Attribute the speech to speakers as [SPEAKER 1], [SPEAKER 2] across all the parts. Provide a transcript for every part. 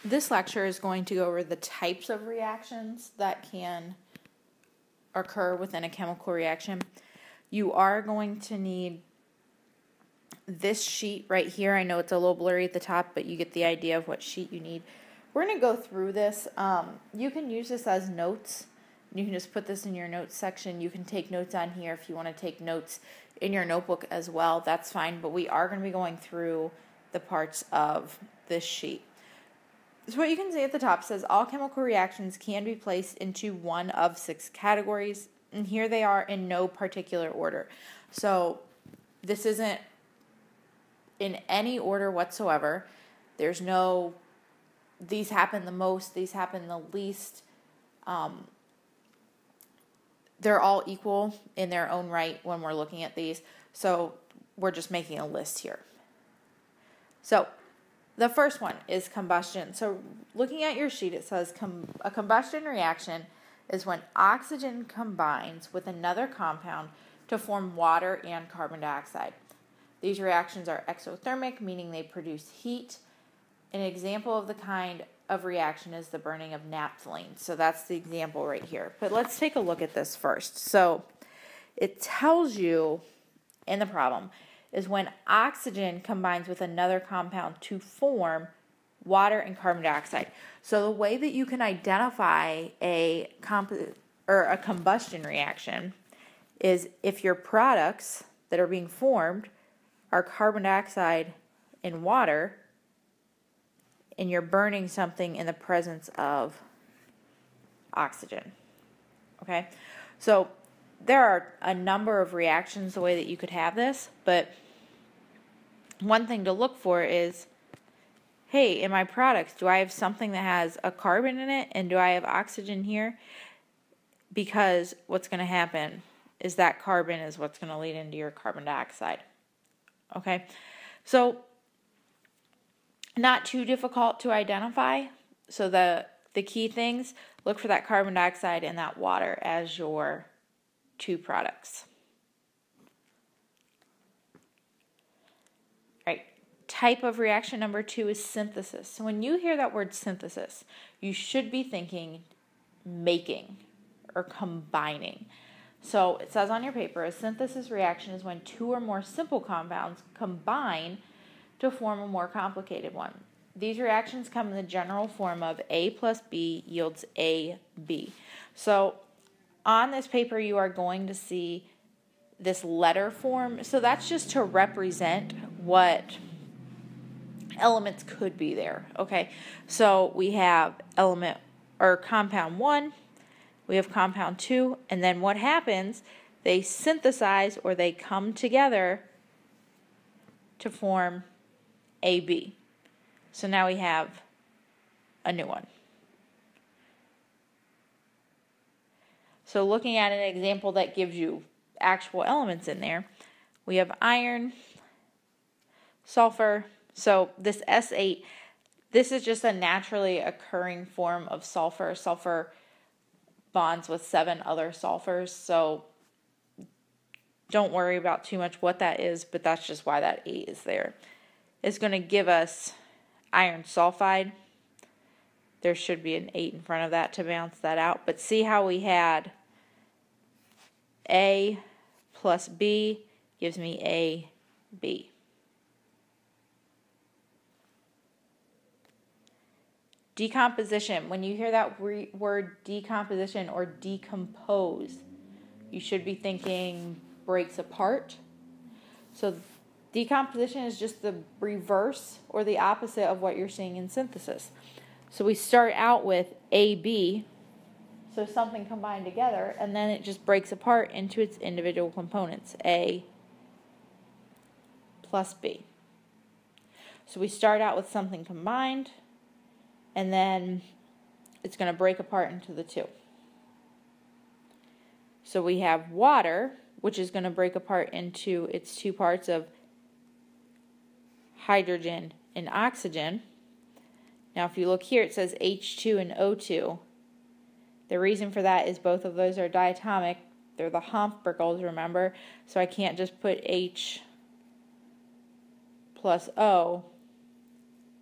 [SPEAKER 1] This lecture is going to go over the types of reactions that can occur within a chemical reaction. You are going to need this sheet right here. I know it's a little blurry at the top, but you get the idea of what sheet you need. We're going to go through this. You can use this as notes. You can just put this in your notes section. You can take notes on here if you want to take notes in your notebook as well. That's fine, but we are going to be going through the parts of this sheet. So what you can see at the top says all chemical reactions can be placed into one of 6 categories, and here they are in no particular order. So this isn't in any order whatsoever. There's no, these happen the most, these happen the least. They're all equal in their own right when we're looking at these. So we're just making a list here. So the first one is combustion. So looking at your sheet, it says a combustion reaction is when oxygen combines with another compound to form water and carbon dioxide. These reactions are exothermic, meaning they produce heat. An example of the kind of reaction is the burning of naphthalene. So that's the example right here. But let's take a look at this first. So it tells you in the problem is when oxygen combines with another compound to form water and carbon dioxide. So the way that you can identify a combustion reaction is if your products that are being formed are carbon dioxide and water, and you're burning something in the presence of oxygen. Okay? So there are a number of reactions the way that you could have this, but one thing to look for is, hey, in my products, do I have something that has a carbon in it, and do I have oxygen here? Because what's going to happen is that carbon is what's going to lead into your carbon dioxide. Okay? So not too difficult to identify. So the key things, look for that carbon dioxide and that water as your 2 products. Right. Type of reaction number 2 is synthesis. So when you hear that word synthesis, you should be thinking making or combining. So it says on your paper, a synthesis reaction is when 2 or more simple compounds combine to form a more complicated one. These reactions come in the general form of A plus B yields AB. So on this paper, you are going to see this letter form. So that's just to represent what elements could be there. Okay, so we have element or compound 1, we have compound 2, and then what happens? They synthesize or they come together to form AB. So now we have a new one. So looking at an example that gives you actual elements in there, we have iron, sulfur. So this S8, this is just a naturally occurring form of sulfur. Sulfur bonds with 7 other sulfurs, so don't worry about too much what that is, but that's just why that 8 is there. It's going to give us iron sulfide. There should be an 8 in front of that to balance that out. But see how we had A plus B gives me AB. Decomposition. When you hear that word decomposition or decompose, you should be thinking breaks apart. So decomposition is just the reverse or the opposite of what you're seeing in synthesis. So we start out with AB, so something combined together, and then it just breaks apart into its individual components, A plus B. So we start out with something combined, and then it's going to break apart into the 2. So we have water, which is going to break apart into its 2 parts of hydrogen and oxygen. Now if you look here, it says H2 and O2. The reason for that is both of those are diatomic. They're the Hofbricals, remember? So I can't just put H plus O.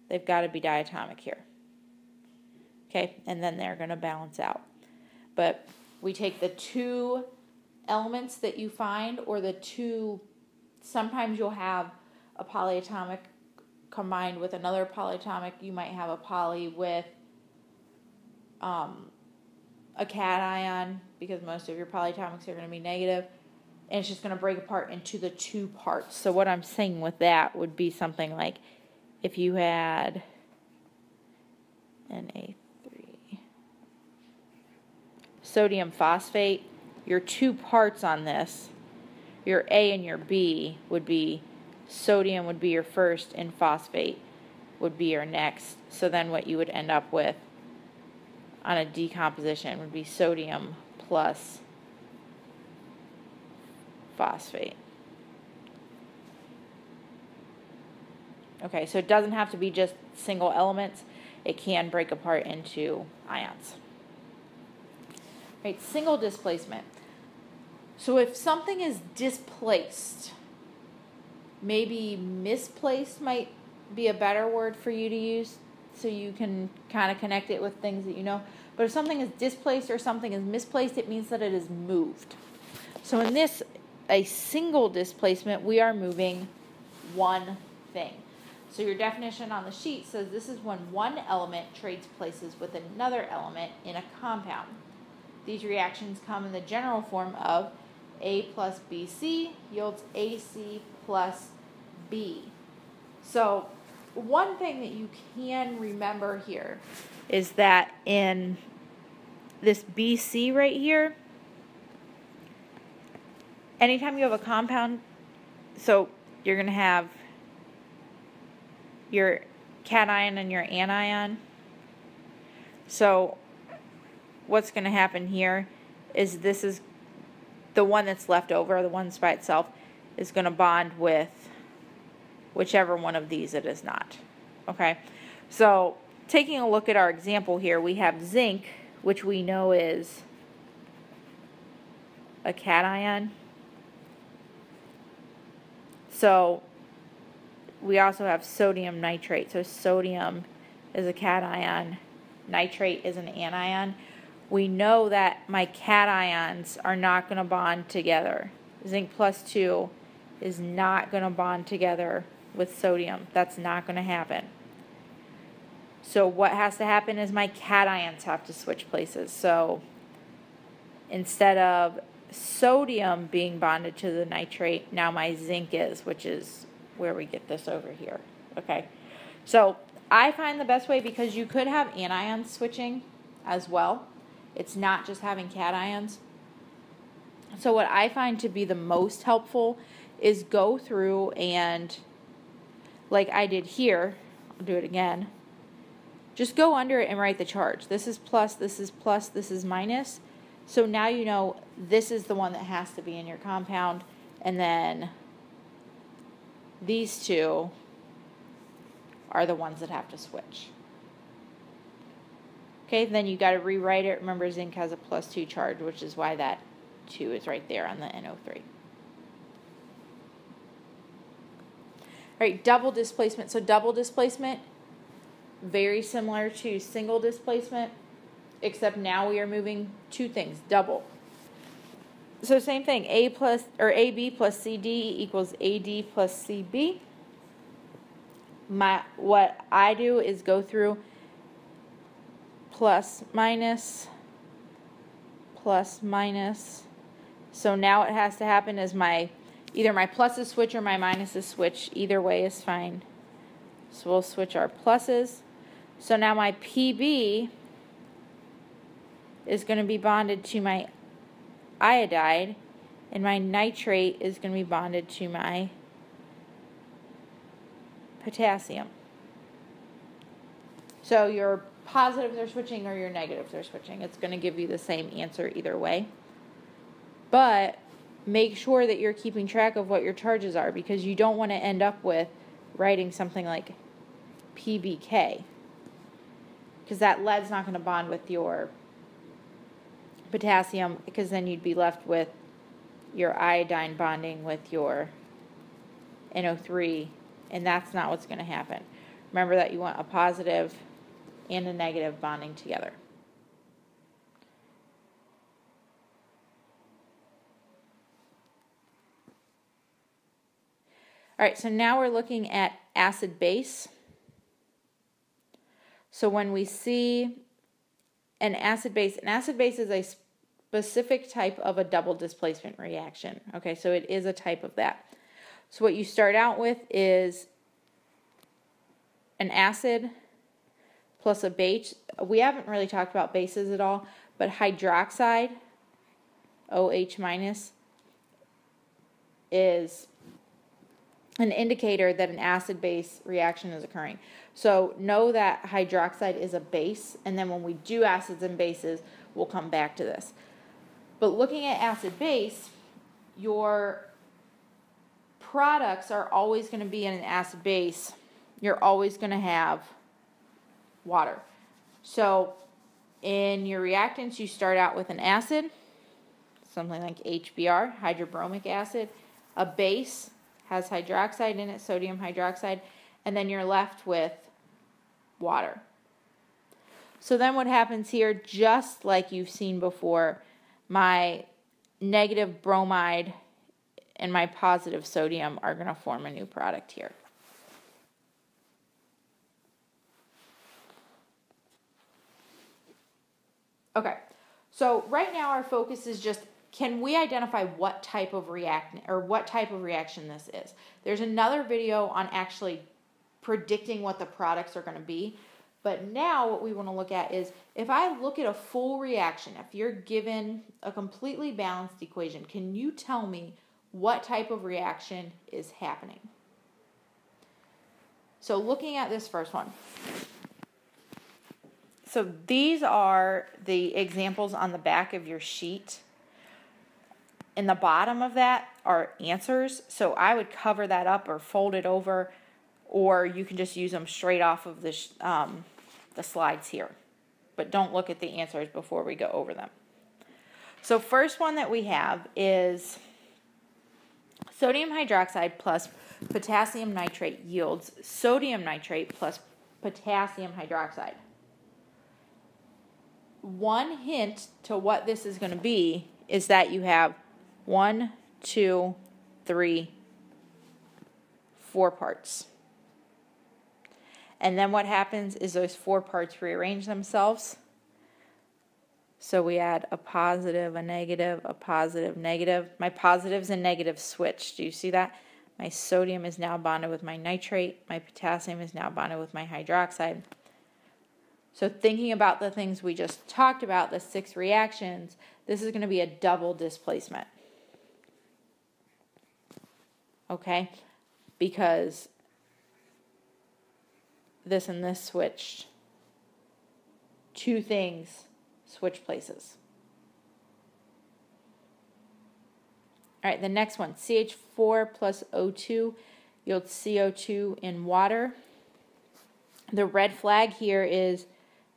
[SPEAKER 1] They've got to be diatomic here. Okay, and then they're going to balance out. But we take the two elements that you find, or the two, sometimes you'll have a polyatomic combined with another polyatomic. You might have a poly with a cation, because most of your polyatomics are going to be negative, and it's just going to break apart into the two parts. So what I'm saying with that would be something like if you had Na3 sodium phosphate, your two parts on this, your A and your B, would be sodium would be your first and phosphate would be your next. So then what you would end up with on a decomposition would be sodium plus phosphate. Okay, so it doesn't have to be just single elements. It can break apart into ions. Right, single displacement. So if something is displaced, maybe misplaced might be a better word for you to use, so you can kind of connect it with things that you know. But if something is displaced or something is misplaced, it means that it is moved. So in this, a single displacement, we are moving one thing. So your definition on the sheet says this is when one element trades places with another element in a compound. These reactions come in the general form of A plus BC yields AC plus B. So one thing that you can remember here is that in this BC right here, anytime you have a compound, so you're going to have your cation and your anion. So what's going to happen here is this is the one that's left over, the one that's by itself, is going to bond with whichever one of these it is not. Okay, so taking a look at our example here, we have zinc, which we know is a cation. So we also have sodium nitrate. So sodium is a cation, nitrate is an anion. We know that my cations are not going to bond together. Zinc plus 2 is not going to bond together with sodium. That's not going to happen. So what has to happen is my cations have to switch places. So instead of sodium being bonded to the nitrate, now my zinc is, which is where we get this over here. Okay, so I find the best way, because you could have anion switching as well. It's not just having cations. So what I find to be the most helpful is go through and, like I did here, I'll do it again, just go under it and write the charge. This is plus, this is plus, this is minus. So now you know this is the one that has to be in your compound, and then these two are the ones that have to switch. Okay, then you got to rewrite it. Remember, zinc has a plus 2 charge, which is why that 2 is right there on the NO3. All right, double displacement. So double displacement, very similar to single displacement, except now we are moving two things, double. So same thing, AB plus CD equals AD plus CB. What I do is go through plus, minus. So now what has to happen is either my pluses switch or my minuses switch. Either way is fine. So we'll switch our pluses. So now my PB is going to be bonded to my iodide, and my nitrate is going to be bonded to my potassium. So your positives are switching or your negatives are switching. It's going to give you the same answer either way. But make sure that you're keeping track of what your charges are, because you don't want to end up with writing something like PBK, because that lead's not going to bond with your potassium, because then you'd be left with your iodine bonding with your NO3, and that's not what's going to happen. Remember that you want a positive and a negative bonding together. All right, so now we're looking at acid-base. So when we see an acid-base is a specific type of a double displacement reaction. Okay, so it is a type of that. So what you start out with is an acid plus a base. We haven't really talked about bases at all, but hydroxide, OH minus, is an indicator that an acid-base reaction is occurring. So know that hydroxide is a base, and then when we do acids and bases, we'll come back to this. But looking at acid-base, your products are always going to be in an acid-base. You're always going to have water. So in your reactants, you start out with an acid, something like HBr, hydrobromic acid. A base has hydroxide in it, sodium hydroxide, and then you're left with water. So then what happens here, just like you've seen before, my negative bromide and my positive sodium are going to form a new product here. Okay, so right now our focus is just, can we identify what type of reaction this is? There's another video on actually predicting what the products are going to be. But now what we want to look at is, if I look at a full reaction, if you're given a completely balanced equation, can you tell me what type of reaction is happening? So looking at this first one. So these are the examples on the back of your sheet. In the bottom of that are answers. So I would cover that up or fold it over, or you can just use them straight off of the slides here. But don't look at the answers before we go over them. So first one that we have is sodium hydroxide plus potassium nitrate yields sodium nitrate plus potassium hydroxide. One hint to what this is going to be is that you have 1, 2, 3, 4 parts. And then what happens is those 4 parts rearrange themselves. So we add a positive, a negative, a positive, negative. My positives and negatives switch. Do you see that? My sodium is now bonded with my nitrate. My potassium is now bonded with my hydroxide. So thinking about the things we just talked about, the 6 reactions, this is going to be a double displacement. Okay? Because this and this switched. 2 things switch places. All right, the next one, CH4 plus O2 yields CO2 in water. The red flag here is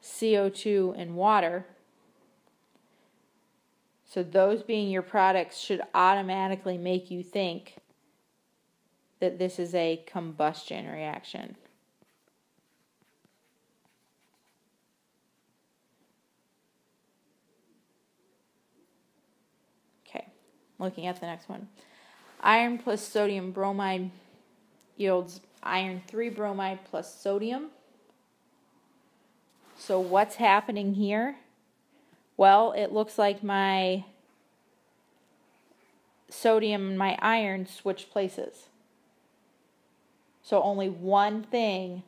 [SPEAKER 1] CO2 in water. So those being your products should automatically make you think that this is a combustion reaction. Okay, looking at the next one. Iron plus sodium bromide yields iron 3 bromide plus sodium. So what's happening here? Well, it looks like my sodium and my iron switch places. So only one thing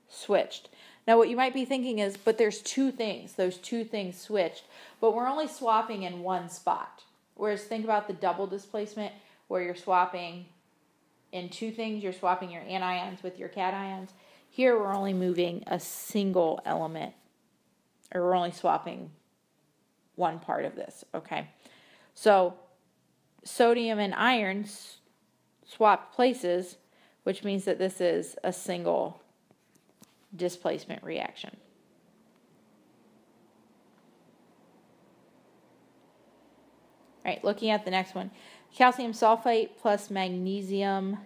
[SPEAKER 1] switched. Now what you might be thinking is, but there's 2 things. Those 2 things switched. But we're only swapping in one spot. Whereas think about the double displacement where you're swapping in 2 things. You're swapping your anions with your cations. Here we're only moving a single element. Or we're only swapping one part of this. Okay. So sodium and iron swapped places, which means that this is a single displacement reaction. All right, looking at the next one. Calcium sulfate plus magnesium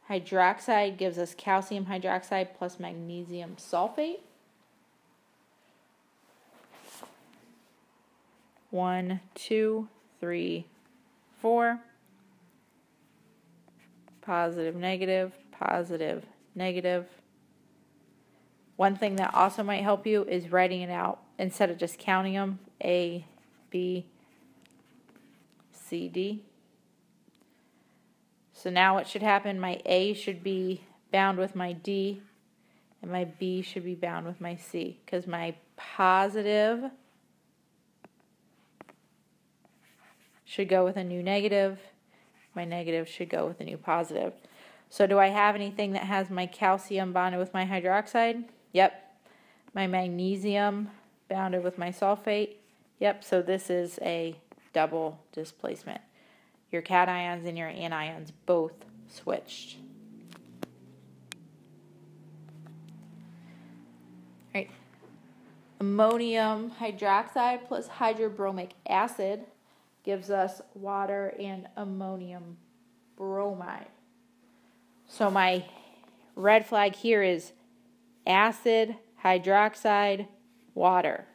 [SPEAKER 1] hydroxide gives us calcium hydroxide plus magnesium sulfate. 1, 2, 3, 4. Positive, negative, positive, negative. One thing that also might help you is writing it out instead of just counting them. A, B, C, D. So now what should happen? My A should be bound with my D, and my B should be bound with my C, because my positive should go with a new negative. My negative should go with a new positive. So do I have anything that has my calcium bonded with my hydroxide? Yep. My magnesium bounded with my sulfate? Yep. So this is a double displacement. Your cations and your anions both switched. All right. Ammonium hydroxide plus hydrobromic acid gives us water and ammonium bromide. So my red flag here is acid, hydroxide, water.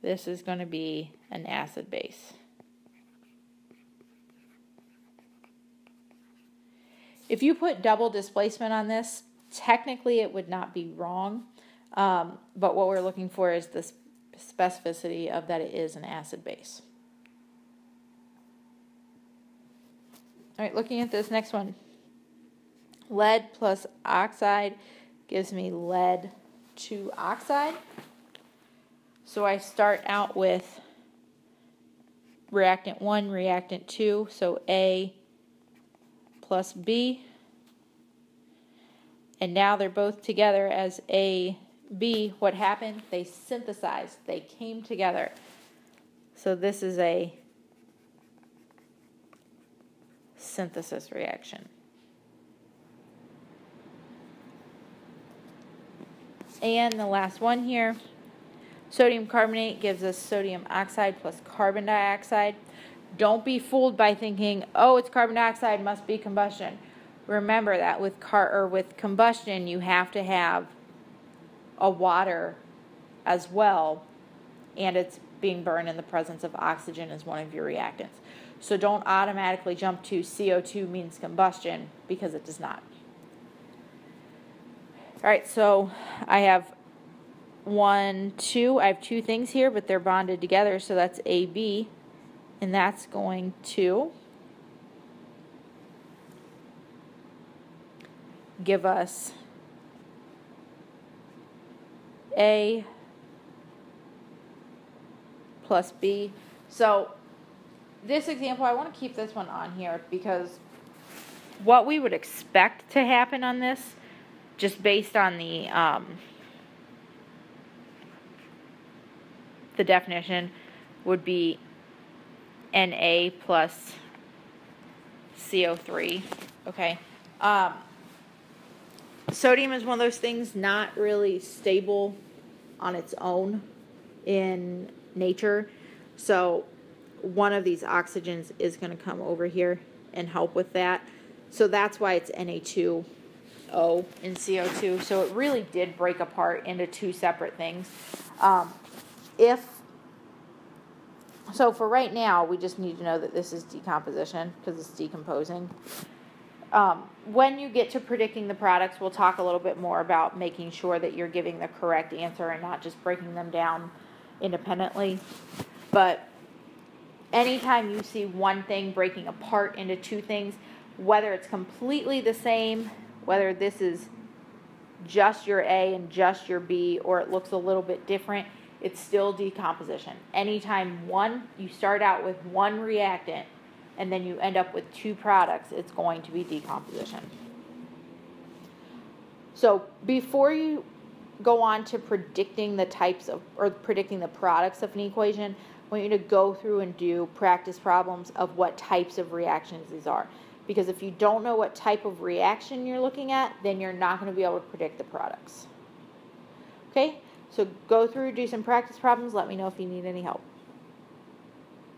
[SPEAKER 1] This is going to be an acid base. If you put double displacement on this, technically it would not be wrong, but what we're looking for is the specificity of that it is an acid base. All right, looking at this next one. Lead plus oxide gives me lead 2 oxide. So I start out with reactant 1, reactant 2, so A plus B. And now they're both together as A, B. What happened? They synthesized. They came together. So this is a synthesis reaction. And the last one here, sodium carbonate gives us sodium oxide plus carbon dioxide. Don't be fooled by thinking, oh, it's carbon dioxide, must be combustion. Remember that with combustion, you have to have a water as well, and it's being burned in the presence of oxygen as one of your reactants. So don't automatically jump to CO2 means combustion, because it does not. All right, so I have 1, 2. I have 2 things here, but they're bonded together, so that's AB, and that's going to give us A plus B. So this example, I want to keep this one on here because what we would expect to happen on this, just based on the definition, would be Na plus CO3. Okay. Sodium is one of those things not really stable on its own in nature. So one of these oxygens is going to come over here and help with that. So that's why it's Na2O in CO2. So it really did break apart into 2 separate things. So for right now, we just need to know that this is decomposition because it's decomposing. When you get to predicting the products, we'll talk a little bit more about making sure that you're giving the correct answer and not just breaking them down independently. But anytime you see one thing breaking apart into 2 things, whether it's completely the same, whether this is just your A and just your B, or it looks a little bit different, it's still decomposition. Anytime you start out with one reactant and then you end up with 2 products, it's going to be decomposition. So before you go on to predicting the types of, or predicting the products of an equation, I want you to go through and do practice problems of what types of reactions these are. Because if you don't know what type of reaction you're looking at, then you're not going to be able to predict the products. Okay? So go through, do some practice problems. Let me know if you need any help.